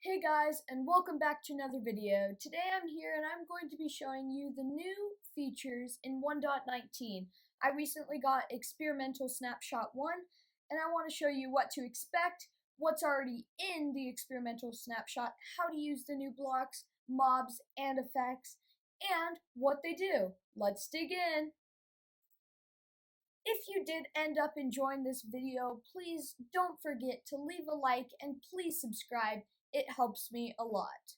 Hey guys, and welcome back to another video. Today I'm here and I'm going to be showing you the new features in 1.19. I recently got Experimental Snapshot 1, and I want to show you what to expect, what's already in the Experimental Snapshot, how to use the new blocks, mobs, and effects, and what they do. Let's dig in! If you did end up enjoying this video, please don't forget to leave a like and please subscribe. It helps me a lot.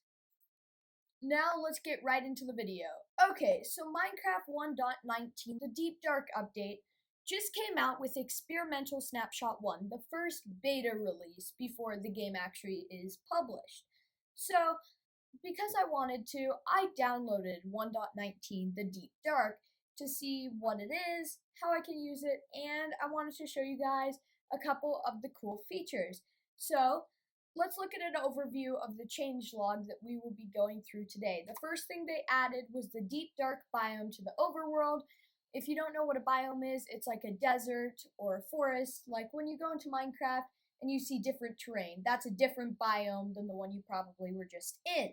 Now let's get right into the video. Okay, so Minecraft 1.19, the Deep Dark update, just came out with Experimental Snapshot 1, the first beta release before the game actually is published. So, because I wanted to, I downloaded 1.19, the Deep Dark, to see what it is, how I can use it, and I wanted to show you guys a couple of the cool features. So, let's look at an overview of the changelog that we will be going through today. The first thing they added was the Deep Dark biome to the overworld. If you don't know what a biome is, it's like a desert or a forest. Like when you go into Minecraft and you see different terrain, that's a different biome than the one you probably were just in.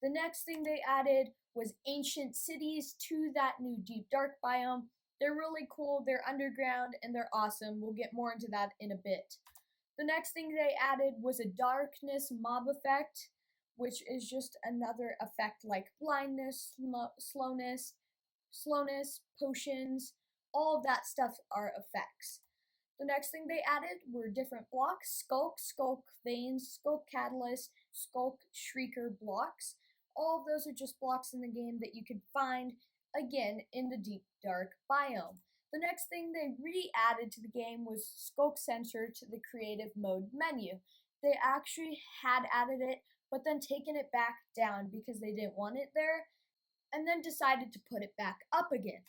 The next thing they added was ancient cities to that new Deep Dark biome. They're really cool, they're underground, and they're awesome. We'll get more into that in a bit. The next thing they added was a darkness mob effect, which is just another effect like blindness, slowness, potions, all of that stuff are effects. The next thing they added were different blocks: Sculk Veins, Sculk Catalyst, Sculk Shrieker blocks. All of those are just blocks in the game that you can find, again, in the Deep Dark biome. The next thing they re-added to the game was Sculk Sensor to the creative mode menu. They actually had added it, but then taken it back down because they didn't want it there, and then decided to put it back up again.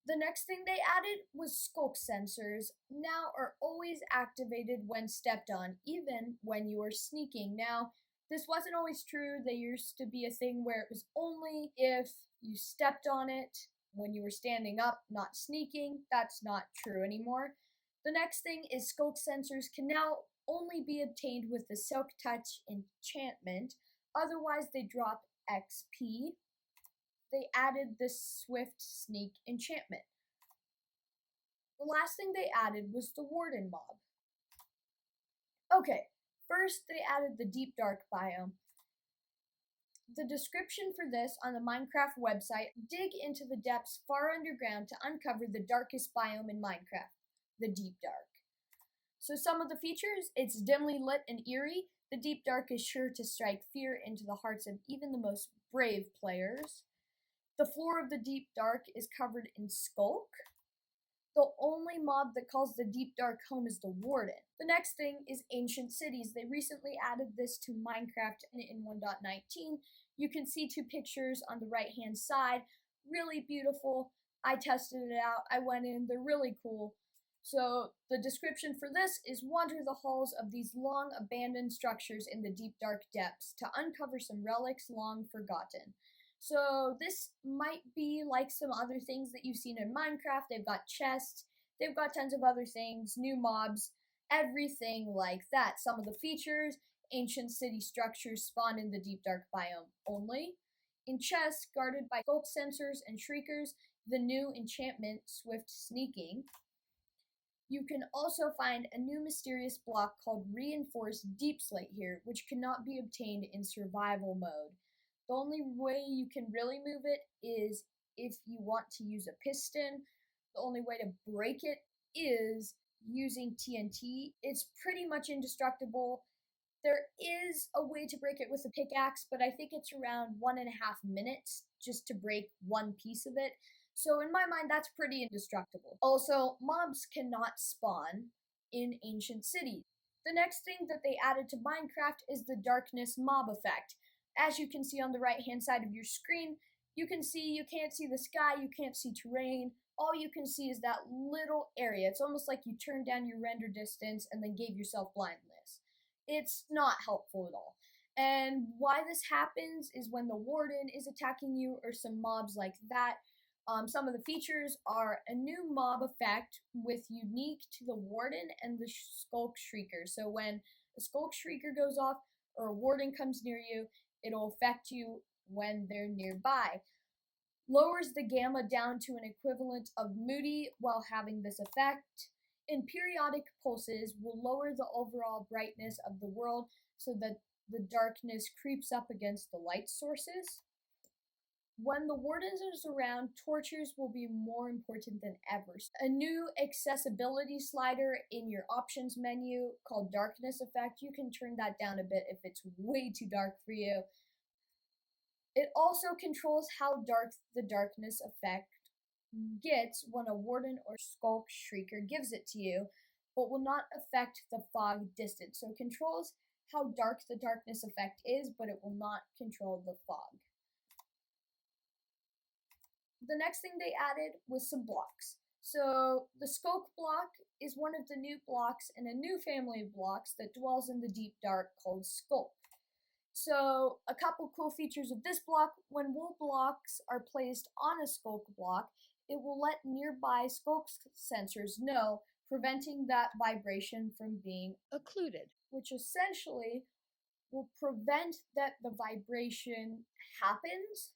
The next thing they added was Sculk Sensors now are always activated when stepped on, even when you are sneaking. Now, this wasn't always true. There used to be a thing where it was only if you stepped on it when you were standing up, not sneaking. That's not true anymore. The next thing is Sculk Sensors can now only be obtained with the Silk Touch enchantment. Otherwise, they drop XP. They added the Swift Sneak enchantment. The last thing they added was the Warden mob. Okay, first they added the Deep Dark biome. The description for this on the Minecraft website: dig into the depths far underground to uncover the darkest biome in Minecraft, the Deep Dark. So some of the features: it's dimly lit and eerie. The Deep Dark is sure to strike fear into the hearts of even the most brave players. The floor of the Deep Dark is covered in Sculk. The only mob that calls the Deep Dark home is the Warden. The next thing is Ancient Cities. They recently added this to Minecraft in 1.19. You can see two pictures on the right hand side. Really beautiful. I tested it out. I went in. They're really cool. So the description for this is: wander the halls of these long abandoned structures in the deep dark depths to uncover some relics long forgotten. So this might be like some other things that you've seen in Minecraft. They've got chests, they've got tons of other things, new mobs, everything like that. Some of the features: ancient city structures spawn in the Deep Dark biome only. In chests guarded by Sculk Sensors and Shriekers, the new enchantment Swift Sneaking. You can also find a new mysterious block called Reinforced Deepslate here, which cannot be obtained in survival mode. The only way you can really move it is if you want to use a piston. The only way to break it is using TNT. It's pretty much indestructible. There is a way to break it with a pickaxe, but I think it's around 1.5 minutes just to break one piece of it. So in my mind, that's pretty indestructible. Also, mobs cannot spawn in ancient cities. The next thing that they added to Minecraft is the darkness mob effect. As you can see on the right hand side of your screen, you can't see the sky, you can't see terrain. All you can see is that little area. It's almost like you turned down your render distance and then gave yourself blindness. It's not helpful at all. And why this happens is when the Warden is attacking you or some mobs like that. Some of the features are a new mob effect with unique to the Warden and the Sculk Shrieker. So when the Sculk Shrieker goes off, or a warden comes near you, it'll affect you when they're nearby. Lowers the gamma down to an equivalent of moody while having this effect. And periodic pulses will lower the overall brightness of the world so that the darkness creeps up against the light sources. When the warden is around, torches will be more important than ever. A new accessibility slider in your options menu called Darkness Effect. You can turn that down a bit if it's way too dark for you. It also controls how dark the darkness effect gets when a warden or skulk shrieker gives it to you, but will not affect the fog distance. So it controls how dark the darkness effect is, but it will not control the fog. The next thing they added was some blocks. So the Skulk block is one of the new blocks in a new family of blocks that dwells in the deep dark called Skulk. So a couple cool features of this block: when wool blocks are placed on a Skulk block, it will let nearby Skulk sensors know, preventing that vibration from being occluded, which essentially will prevent that the vibration happens,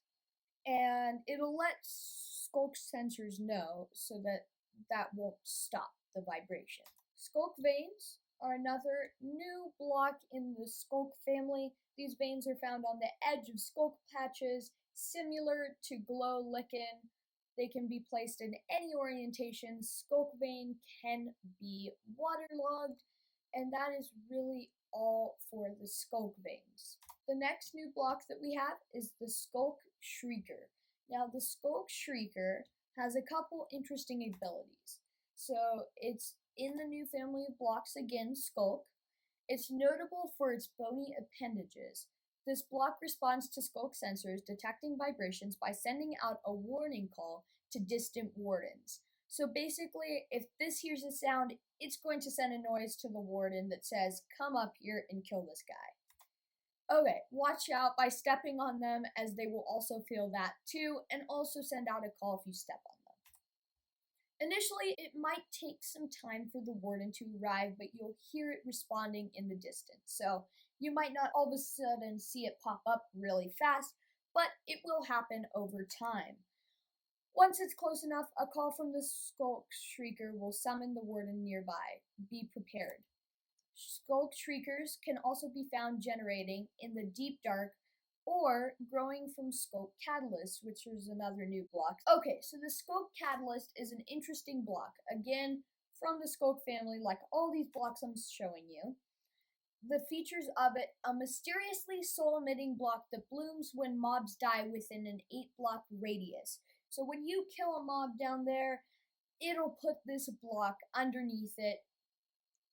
and it'll let Skulk sensors know so that that won't stop the vibration. Skulk veins are another new block in the Skulk family. These veins are found on the edge of Skulk patches, similar to glow lichen. They can be placed in any orientation. Skulk vein can be waterlogged, and that is really all for the Skulk veins. The next new block that we have is the Skulk Shrieker. Now, the Skulk Shrieker has a couple interesting abilities. So, it's in the new family of blocks again, Skulk. It's notable for its bony appendages. This block responds to Skulk sensors detecting vibrations by sending out a warning call to distant wardens. So basically, if this hears a sound, it's going to send a noise to the warden that says, "Come up here and kill this guy." Okay, watch out by stepping on them, as they will also feel that too, and also send out a call if you step on them. Initially, it might take some time for the warden to arrive, but you'll hear it responding in the distance. So you might not all of a sudden see it pop up really fast, but it will happen over time. Once it's close enough, a call from the Skulk Shrieker will summon the warden nearby. Be prepared. Skulk Shriekers can also be found generating in the deep dark or growing from Skulk Catalyst, which is another new block. Okay, so the Skulk Catalyst is an interesting block, again from the Skulk family, like all these blocks I'm showing you. The features of it: a mysteriously soul-emitting block that blooms when mobs die within an 8-block radius. So when you kill a mob down there, it'll put this block underneath it,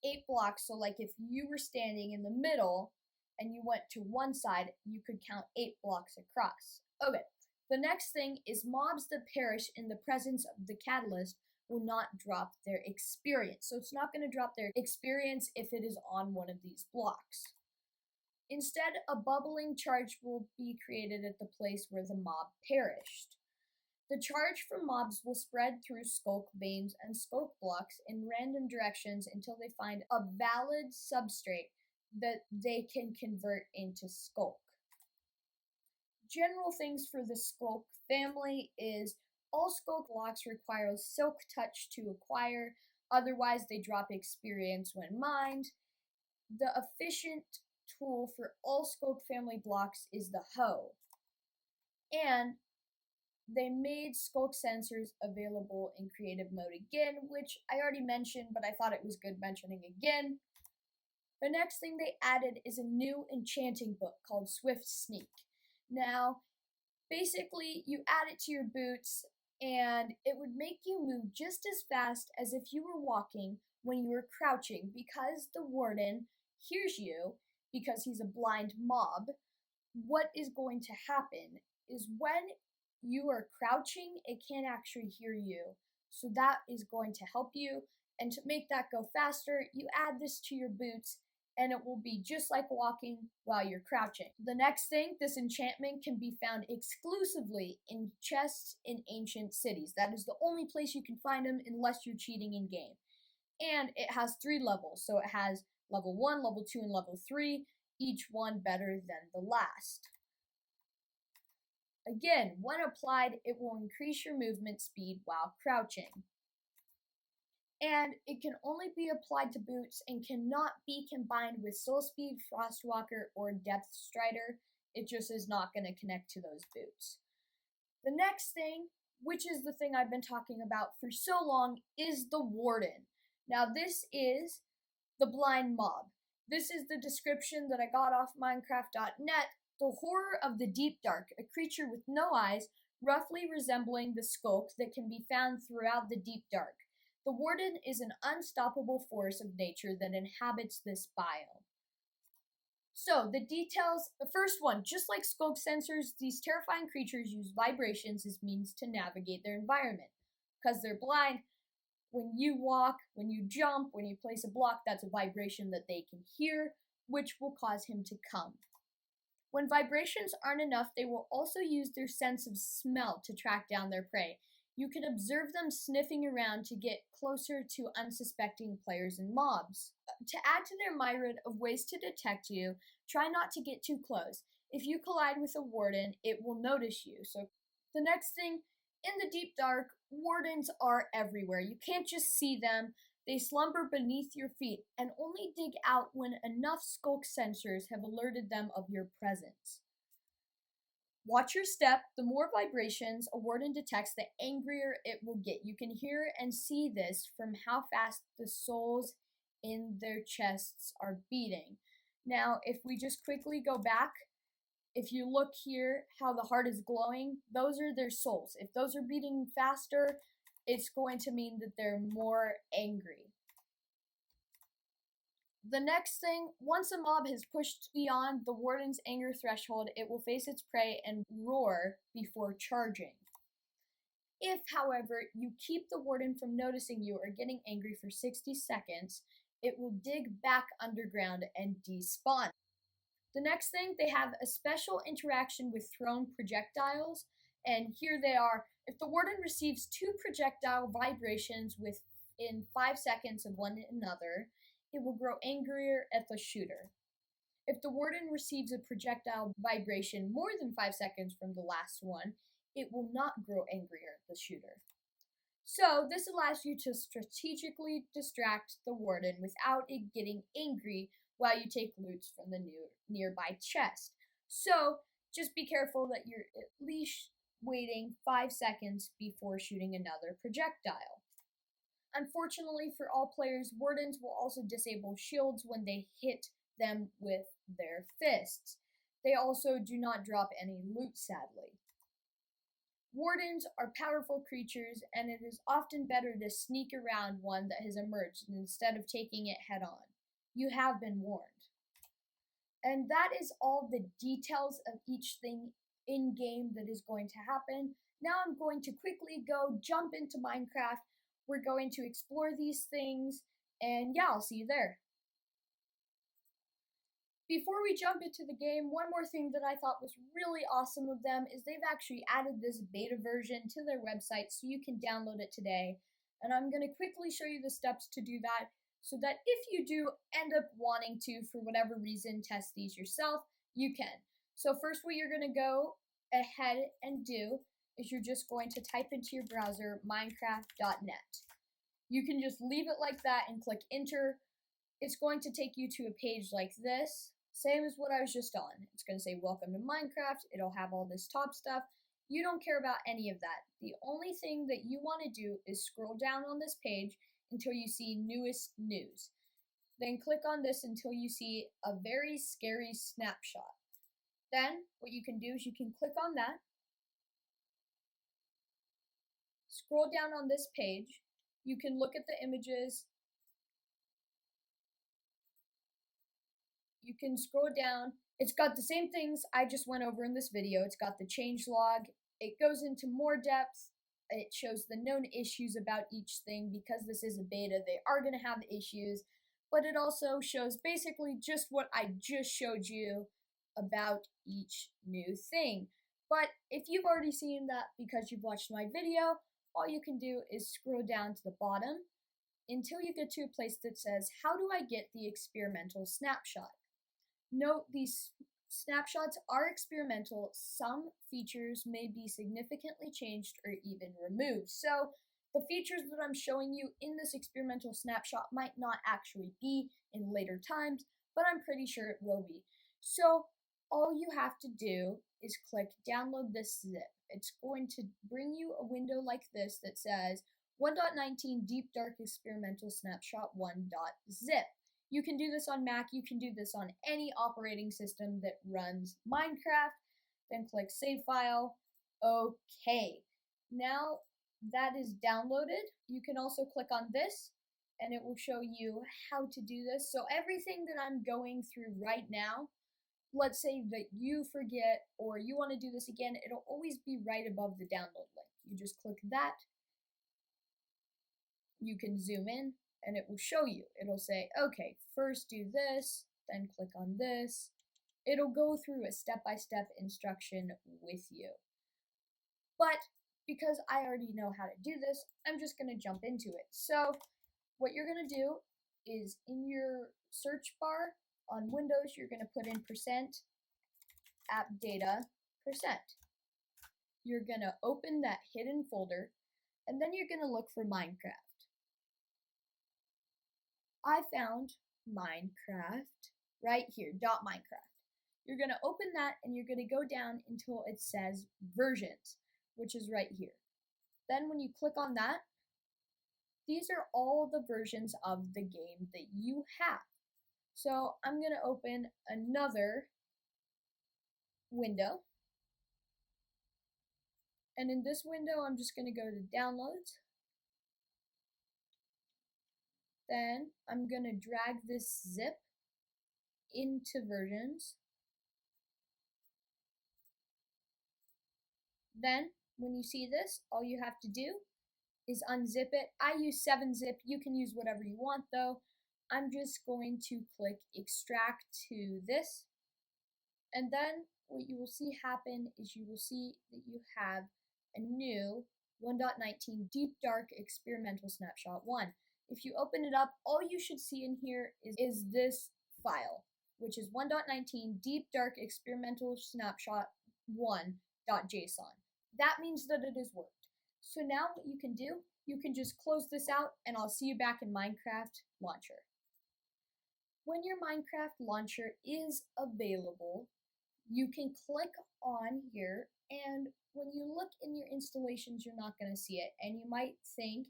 8 blocks. So like if you were standing in the middle and you went to one side, you could count 8 blocks across. Okay, the next thing is mobs that perish in the presence of the catalyst will not drop their experience. So it's not going to drop their experience if it is on one of these blocks. Instead, a bubbling charge will be created at the place where the mob perished. The charge from mobs will spread through Skulk veins and Skulk blocks in random directions until they find a valid substrate that they can convert into Skulk. General things for the Skulk family is all Skulk blocks require Silk Touch to acquire, otherwise they drop experience when mined. The efficient tool for all Skulk family blocks is the hoe. And they made Skulk sensors available in creative mode again, which I already mentioned, but I thought it was good mentioning again. The next thing they added is a new enchanting book called Swift Sneak. Now, basically, you add it to your boots, and it would make you move just as fast as if you were walking when you were crouching, because the warden hears you, because he's a blind mob. What is going to happen is when you are crouching, it can't actually hear you. So that is going to help you. And to make that go faster, you add this to your boots, and it will be just like walking while you're crouching. The next thing, this enchantment can be found exclusively in chests in ancient cities. That is the only place you can find them unless you're cheating in game. And it has 3 levels. So it has level 1, level 2, and level 3. each one better than the last. Again, when applied, it will increase your movement speed while crouching. And it can only be applied to boots and cannot be combined with Soul Speed, Frostwalker, or Depth Strider. It just is not going to connect to those boots. The next thing, which is the thing I've been talking about for so long, is the Warden. Now this is the blind mob. This is the description that I got off Minecraft.net. The horror of the deep dark, a creature with no eyes, roughly resembling the skulk that can be found throughout the deep dark. The Warden is an unstoppable force of nature that inhabits this biome. So, the details, the first one, just like skulk sensors, these terrifying creatures use vibrations as means to navigate their environment. Because they're blind, when you walk, when you jump, when you place a block, that's a vibration that they can hear, which will cause him to come. When vibrations aren't enough, they will also use their sense of smell to track down their prey. You can observe them sniffing around to get closer to unsuspecting players and mobs. To add to their myriad of ways to detect you, try not to get too close. If you collide with a warden, it will notice you. So the next thing, in the deep dark, wardens are everywhere. You can't just see them. They slumber beneath your feet and only dig out when enough skulk sensors have alerted them of your presence. Watch your step. The more vibrations a warden detects, the angrier it will get. You can hear and see this from how fast the souls in their chests are beating. Now, if we just quickly go back, if you look here, how the heart is glowing, those are their souls. If those are beating faster, it's going to mean that they're more angry. The next thing, once a mob has pushed beyond the warden's anger threshold, it will face its prey and roar before charging. If, however, you keep the warden from noticing you or getting angry for 60 seconds, it will dig back underground and despawn. The next thing, they have a special interaction with thrown projectiles, and here they are. If the warden receives 2 projectile vibrations within 5 seconds of one another, it will grow angrier at the shooter. If the warden receives a projectile vibration more than 5 seconds from the last one, it will not grow angrier at the shooter. So this allows you to strategically distract the warden without it getting angry while you take loots from the nearby chest. So just be careful that you're at least waiting 5 seconds before shooting another projectile. Unfortunately for all players, wardens will also disable shields when they hit them with their fists. They also do not drop any loot, sadly. Wardens are powerful creatures, and it is often better to sneak around one that has emerged instead of taking it head on. You have been warned. And that is all the details of each thing in-game that is going to happen. Now I'm going to quickly go jump into Minecraft. We're going to explore these things, and yeah, I'll see you there. Before we jump into the game, one more thing that I thought was really awesome of them is they've actually added this beta version to their website so you can download it today. And I'm going to quickly show you the steps to do that so that if you do end up wanting to, for whatever reason, test these yourself, you can. So first what you're going to go ahead and do is you're just going to type into your browser minecraft.net. You can just leave it like that and click enter. It's going to take you to a page like this, same as what I was just on. It's going to say welcome to Minecraft. It'll have all this top stuff. You don't care about any of that. The only thing that you want to do is scroll down on this page until you see newest news. Then click on this until you see a very scary snapshot. Then what you can do is you can click on that. Scroll down on this page. You can look at the images. You can scroll down. It's got the same things I just went over in this video. It's got the changelog. It goes into more depth. It shows the known issues about each thing. Because this is a beta, they are going to have issues. But it also shows basically just what I just showed you about each new thing. But if you've already seen that because you've watched my video, all you can do is scroll down to the bottom until you get to a place that says, how do I get the experimental snapshot? Note these snapshots are experimental. Some features may be significantly changed or even removed. So the features that I'm showing you in this experimental snapshot might not actually be in later times, but I'm pretty sure it will be. So all you have to do is click download this zip. It's going to bring you a window like this that says 1.19 Deep Dark Experimental Snapshot 1.zip. You can do this on Mac, you can do this on any operating system that runs Minecraft, then click Save File. Okay. Now that is downloaded, you can also click on this and it will show you how to do this. So everything that I'm going through right now, let's say that you forget or you want to do this again, it'll always be right above the download link. You just click that. You can zoom in and it will show you. It'll say, okay, first do this, then click on this. It'll go through a step-by-step instruction with you. But because I already know how to do this, I'm just going to jump into it. So what you're going to do is in your search bar on Windows, you're going to put in %appdata%. You're going to open that hidden folder, and then you're going to look for Minecraft. I found Minecraft right here, .minecraft. You're going to open that and you're going to go down until it says versions, which is right here. Then when you click on that, these are all the versions of the game that you have. So I'm going to open another window. And in this window, I'm just going to go to downloads. Then I'm going to drag this zip into versions. Then when you see this, all you have to do is unzip it. I use 7-zip. You can use whatever you want though. I'm just going to click extract to this. And then what you will see happen is you will see that you have a new 1.19 Deep Dark Experimental Snapshot 1. If you open it up, all you should see in here is this file, which is 1.19 Deep Dark Experimental Snapshot 1.json. That means that it has worked. So now what you can do, you can just close this out and I'll see you back in Minecraft Launcher. When your Minecraft Launcher is available, you can click on here, and when you look in your installations, you're not going to see it. And you might think,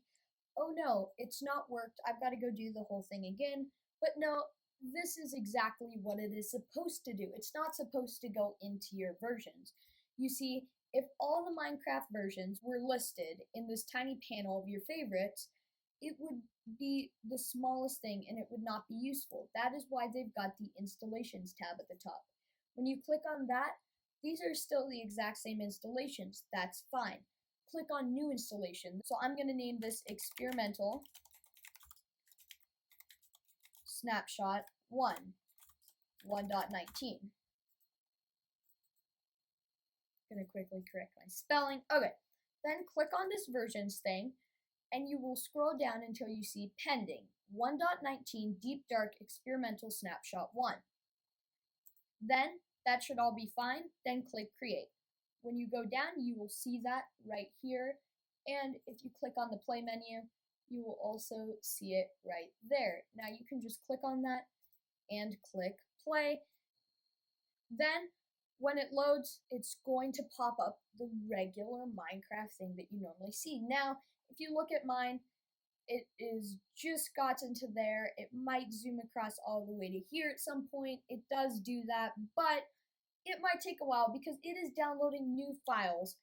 oh no, it's not worked. I've got to go do the whole thing again. But no, this is exactly what it is supposed to do. It's not supposed to go into your versions. You see, if all the Minecraft versions were listed in this tiny panel of your favorites, it would be the smallest thing and it would not be useful. That is why they've got the installations tab at the top. When you click on that, these are still the exact same installations. That's fine. Click on new installation. So I'm going to name this experimental snapshot 1.19. Going to quickly correct my spelling. Okay, then click on this versions thing and you will scroll down until you see pending 1.19 Deep Dark Experimental Snapshot 1. Then that should all be fine. Then click create. When you go down, you will see that right here. And if you click on the play menu, you will also see it right there. Now you can just click on that and click play. Then when it loads, it's going to pop up the regular Minecraft thing that you normally see. Now, if you look at mine, it is just gotten to there. It might zoom across all the way to here at some point. It does do that, but it might take a while because it is downloading new files.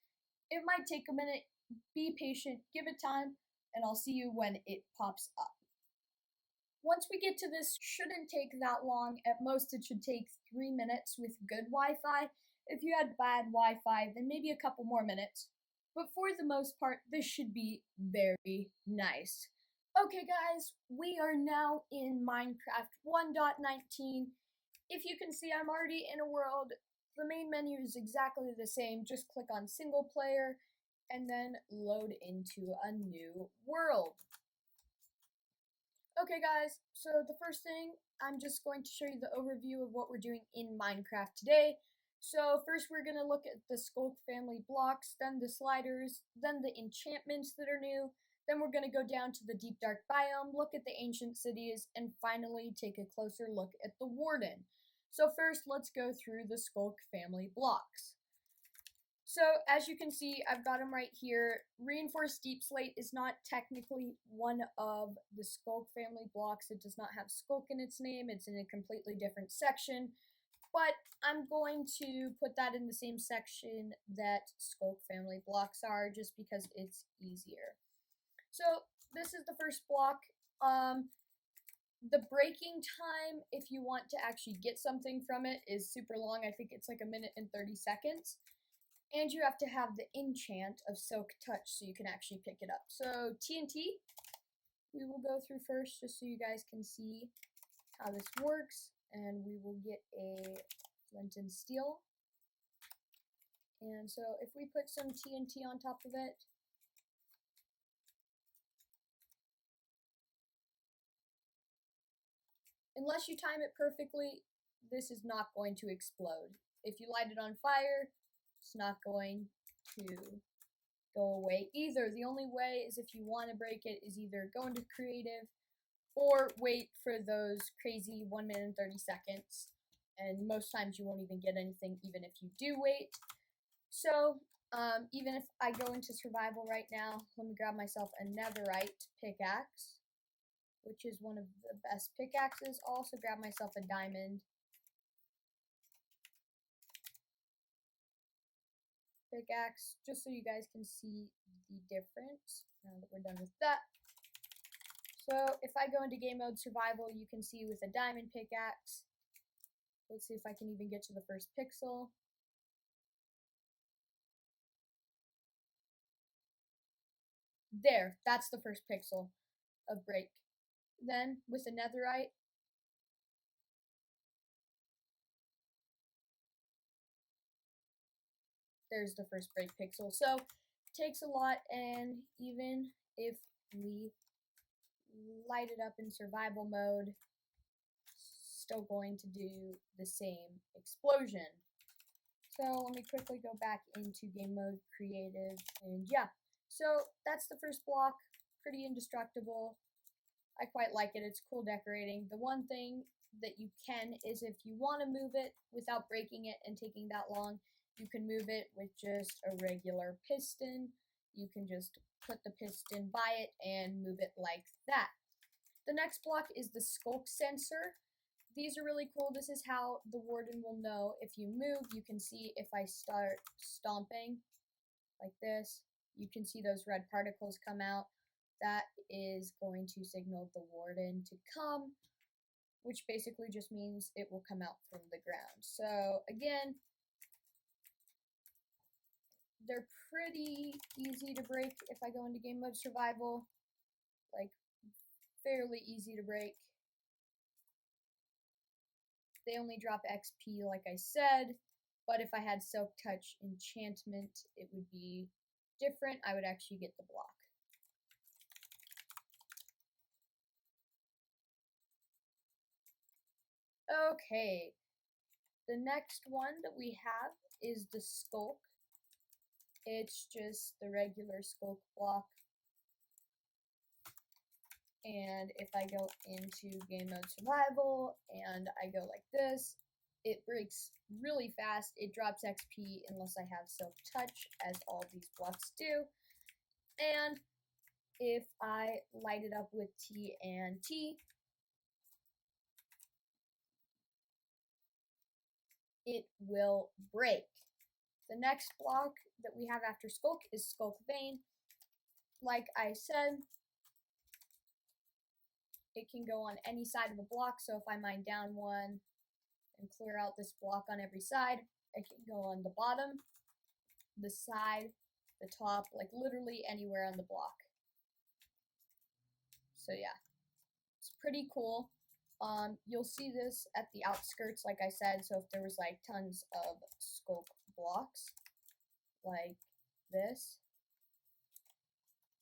It might take a minute. Be patient, give it time, and I'll see you when it pops up. Once we get to this, shouldn't take that long. At most, it should take 3 minutes with good Wi-Fi. If you had bad Wi-Fi, then maybe a couple more minutes. But for the most part, this should be very nice. Okay guys, we are now in Minecraft 1.19. If you can see, I'm already in a world. The main menu is exactly the same. Just click on single player and then load into a new world. Okay guys, so the first thing I'm just going to show you the overview of what we're doing in Minecraft today. So first we're going to look at the Sculk family blocks, then the sliders, then the enchantments that are new, then we're going to go down to the deep dark biome, look at the ancient cities, and finally take a closer look at the warden. So first let's go through the Sculk family blocks. So as you can see, I've got them right here. Reinforced Deep Slate is not technically one of the Sculk family blocks. It does not have Sculk in its name. It's in a completely different section. But I'm going to put that in the same section that Sculk family blocks are, just because it's easier. So this is the first block. The breaking time, if you want to actually get something from it, is super long. I think it's like 1 minute and 30 seconds. And you have to have the enchant of Silk Touch so you can actually pick it up. So TNT, we will go through first just so you guys can see how this works. And we will get a flint and steel. And so if we put some TNT on top of it, unless you time it perfectly, this is not going to explode. If you light it on fire, it's not going to go away either. The only way is if you want to break it is either go into creative or wait for those crazy 1 minute and 30 seconds. And most times you won't even get anything even if you do wait. So even if I go into survival right now, let me grab myself a netherite pickaxe, which is one of the best pickaxes. I'll also grab myself a diamond pickaxe, just so you guys can see the difference now that we're done with that. So if I go into game mode survival, you can see with a diamond pickaxe, let's see if I can even get to the first pixel. There, that's the first pixel of break. Then with a netherite, there's the first break pixel. So it takes a lot, and even if we light it up in survival mode, still going to do the same explosion. So let me quickly go back into game mode creative, and yeah, so that's the first block. Pretty indestructible. I quite like it. It's cool decorating. The one thing that you can is if you want to move it without breaking it and taking that long, you can move it with just a regular piston. You can just put the piston by it and move it like that. The next block is the Sculk sensor. These are really cool. This is how the warden will know if you move. You can see if I start stomping like this, you can see those red particles come out. That is going to signal the warden to come, which basically just means it will come out from the ground. So again, they're pretty easy to break if I go into game mode survival, like fairly easy to break. They only drop XP like I said, but if I had Silk Touch enchantment, it would be different. I would actually get the block. Okay, the next one that we have is the Sculk. It's just the regular Sculk block. And if I go into game mode survival and I go like this, it breaks really fast. It drops XP unless I have Silk Touch, as all these blocks do. And if I light it up with TNT, it will break. The next block that we have after Sculk is Sculk Vein. Like I said, it can go on any side of the block, so if I mine down one and clear out this block on every side, it can go on the bottom, the side, the top, like literally anywhere on the block. So yeah, it's pretty cool. You'll see this at the outskirts, like I said, so if there was like tons of Sculk blocks, like this,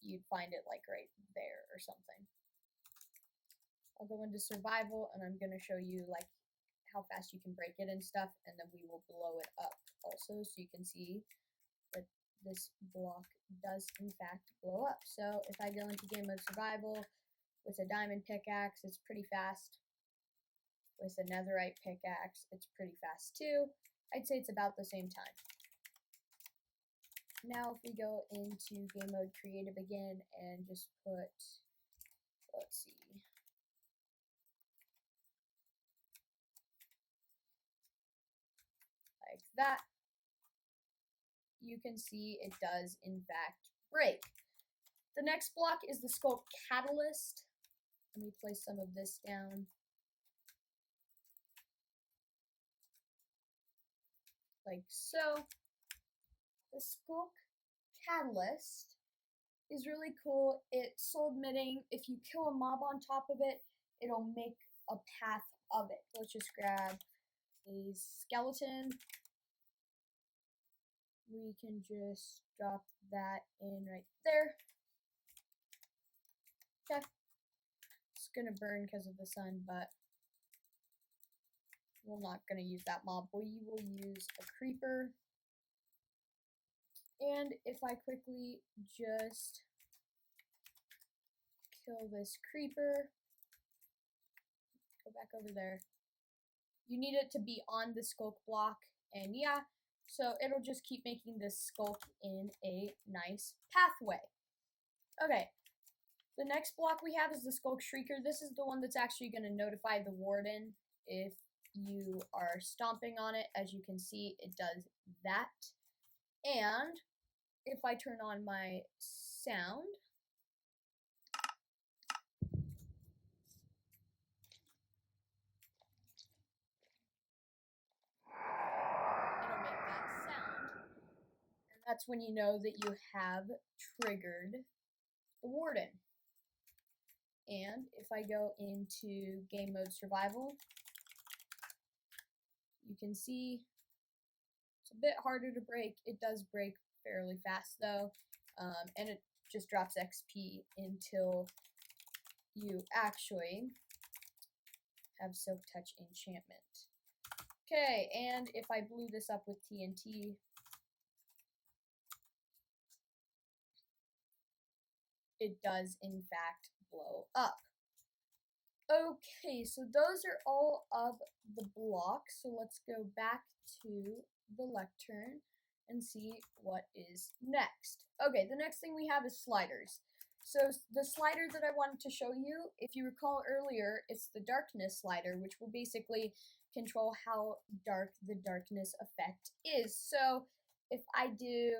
you'd find it like right there or something. I'll go into survival and I'm going to show you like how fast you can break it and stuff, and then we will blow it up also so you can see that this block does in fact blow up. So if I go into game mode survival with a diamond pickaxe, it's pretty fast. With a netherite pickaxe, it's pretty fast too. I'd say it's about the same time. Now if we go into game mode creative again and just put, let's see, like that, you can see it does in fact break. The next block is the Sculk Catalyst. Let me place some of this down. Like so. The Sculk Catalyst is really cool. It's soul emitting. If you kill a mob on top of it, it'll make a path of it. Let's just grab a skeleton. We can just drop that in right there. Okay. It's gonna burn because of the sun, but we're not gonna use that mob. We will use a creeper. And if I quickly just kill this creeper, go back over there. You need it to be on the Sculk block, and yeah, so it'll just keep making this Sculk in a nice pathway. Okay, the next block we have is the Sculk Shrieker. This is the one that's actually going to notify the warden if you are stomping on it. As you can see, it does that. And if I turn on my sound, it'll make that sound. And that's when you know that you have triggered the warden. And if I go into game mode survival, you can see it's a bit harder to break. It does break fairly fast though, and it just drops XP until you actually have Silk Touch enchantment. Okay, and if I blew this up with TNT, it does in fact blow up. Okay, so those are all of the blocks. So let's go back to the lectern and see what is next. Okay, the next thing we have is sliders. So the slider that I wanted to show you, if you recall earlier, it's the darkness slider, which will basically control how dark the darkness effect is. So if I do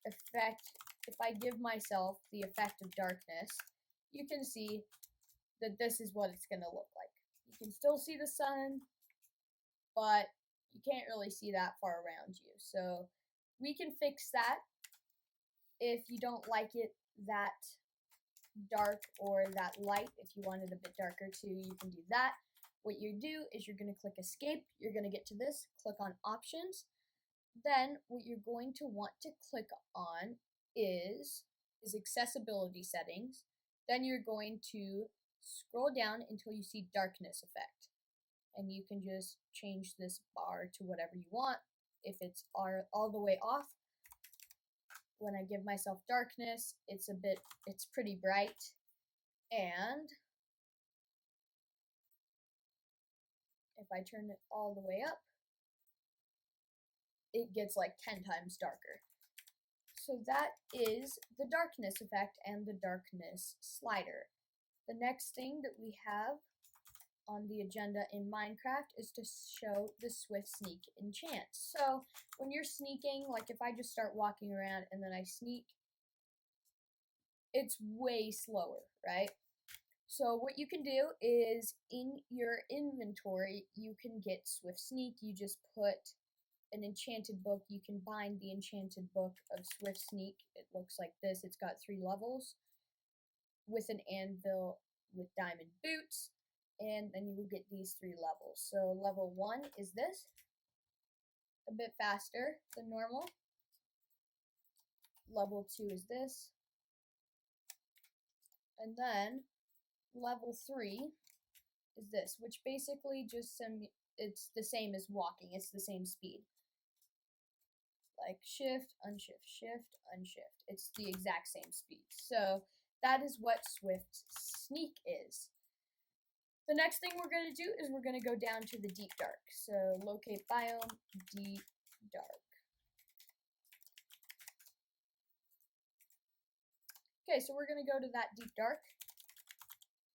effect, if I give myself the effect of darkness, you can see that this is what it's going to look like. You can still see the sun, but you can't really see that far around you. So we can fix that. If you don't like it that dark or that light, if you want it a bit darker too, you can do that. What you do is you're going to click escape. You're going to get to this, click on options. Then what you're going to want to click on is accessibility settings. Then you're going to scroll down until you see darkness effect, and you can just change this bar to whatever you want. If it's all the way off, when I give myself darkness, it's pretty bright. And if I turn it all the way up, it gets like 10 times darker. So that is the darkness effect and the darkness slider. The next thing that we have on the agenda in Minecraft is to show the Swift Sneak enchant. So when you're sneaking, like if I just start walking around and then I sneak, it's way slower, right? So what you can do is in your inventory, you can get Swift Sneak. You just put an enchanted book. You can bind the enchanted book of Swift Sneak. It looks like this. It's got 3 levels with an anvil with diamond boots, and then you will get these 3 levels. So level 1 is this, a bit faster than normal. Level 2 is this, and then level 3 is this, which basically just it's the same as walking. It's the same speed. Like shift, unshift, shift, unshift. It's the exact same speed. So that is what Swift Sneak is. The next thing we're going to do is we're going to go down to the deep dark. So locate biome, deep dark. Okay, so we're going to go to that deep dark.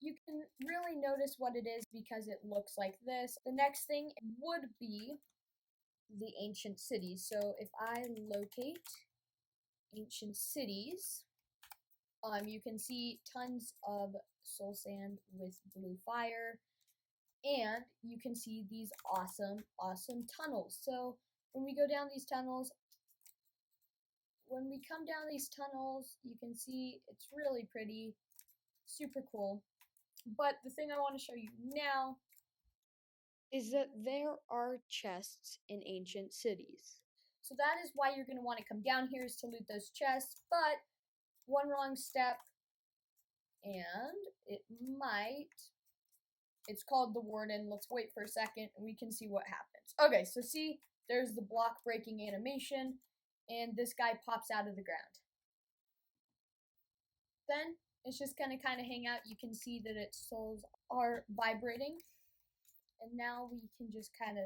You can really notice what it is because it looks like this. The next thing would be the ancient cities. So if I locate ancient cities, you can see tons of soul sand with blue fire, and you can see these awesome tunnels. So when we go down these tunnels, when we come down these tunnels, you can see it's really pretty, super cool. But the thing I want to show you now is that there are chests in ancient cities. So that is why you're going to want to come down here, is to loot those chests. But one wrong step and it might, it's called the Warden. Let's wait for a second and we can see what happens. Okay, so see, there's the block breaking animation, and this guy pops out of the ground. Then it's just gonna kind of hang out. You can see that its souls are vibrating, and now we can just kind of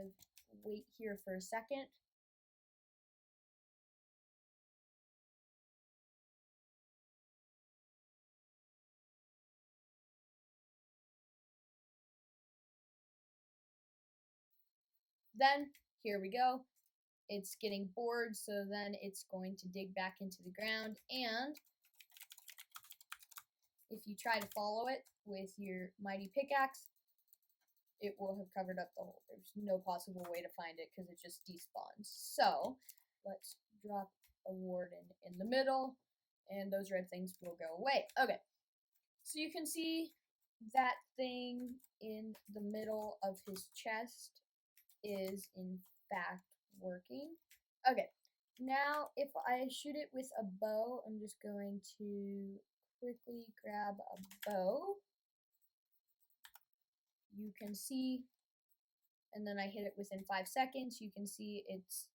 wait here for a second. Then here we go. It's getting bored, so then it's going to dig back into the ground, and if you try to follow it with your mighty pickaxe, it will have covered up the hole. There's no possible way to find it because it just despawns. So let's drop a warden in the middle, and those red things will go away. Okay, so you can see that thing in the middle of his chest is in fact working. Okay, now if I shoot it with a bow, I'm just going to quickly grab a bow. You can see, and then I hit it within 5 seconds. You can see its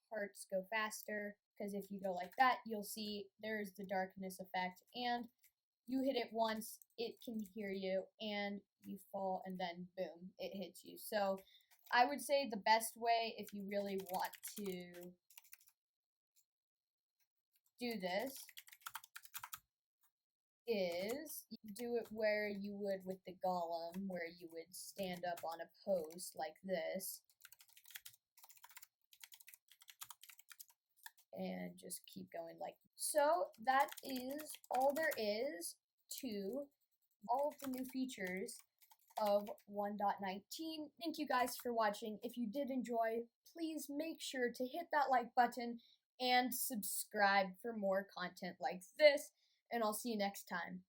hearts go faster, because if you go like that, you'll see there's the darkness effect, and you hit it once, it can hear you, and you fall, and then boom, it hits you. So I would say the best way, if you really want to do this, is you do it where you would with the golem, where you would stand up on a post like this and just keep going like so. That is all there is to all of the new features of 1.19. Thank you guys for watching. If you did enjoy, please make sure to hit that like button and subscribe for more content like this, and I'll see you next time.